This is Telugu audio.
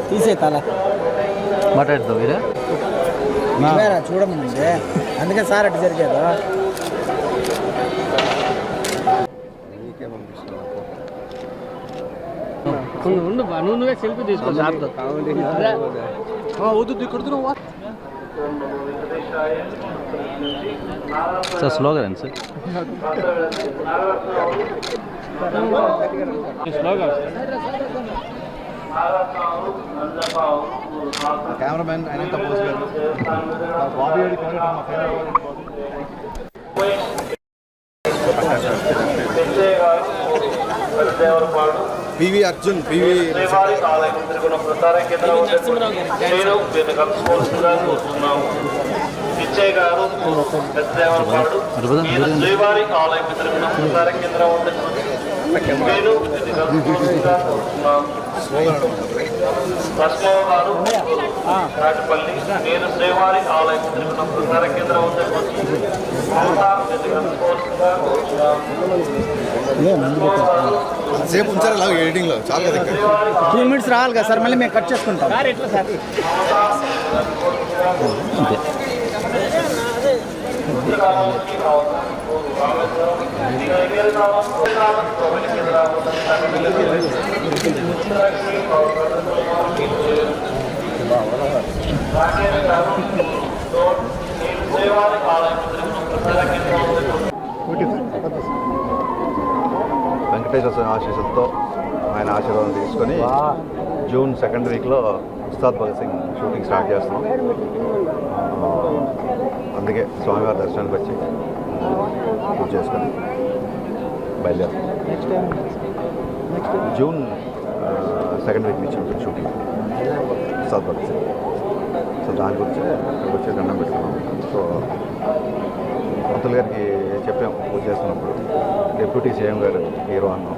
తీసేతాలా మాట్లాడతావు వీరా చూడమండి అందుకే సార్ అటు జరిగేదా నువ్వే సెల్ఫీ తీసుకో వద్దు ఇక్కడ సార్ స్లోగా రండి సార్ స్లోగా కెమెరామెన్ అనంత బోస్ గారు బాబీ పివి అర్జున్ పివి పిచ్చయ్య గారు పెద్దదేవరపాడు శ్రీవారి ఆలయం తిరుగుతున్న ప్రసార కేంద్రం నేను లక్ష్మయ్య గారు నాటిపల్లి నేను శ్రీవారి ఆలయం తిరుగుతున్న ప్రసార కేంద్రం సేపు ఉంచారు అలాగే ఎడిటింగ్లో చాలా కదా 2 minutes రావాలి కదా సార్ మళ్ళీ మేము కట్ చేసుకుంటాం ఎట్లా సార్ వెంకటేశ్వర స్వామి ఆశీస్సులతో ఆయన ఆశీర్వాదం తీసుకొని జూన్ 2nd వీక్లో ఉస్తాద్ భగత్ సింగ్ షూటింగ్ స్టార్ట్ చేస్తున్నాం. అందుకే స్వామివారి దర్శనానికి వచ్చి పూజ చేసుకొని బయలుదేరుతాం. జూన్ 2nd వీక్ నుంచి ఉంటుంది షూటింగ్ ఉస్తాద్ భగత్ సింగ్. సో దాని గురించి ఇక్కడికి వచ్చి దండం పెట్టుకున్నాం. సో పంతులు గారికి చెప్పాం పూజ చేస్తున్నప్పుడు, డిప్యూటీ సీఎం గారు హీరో అన్నాం.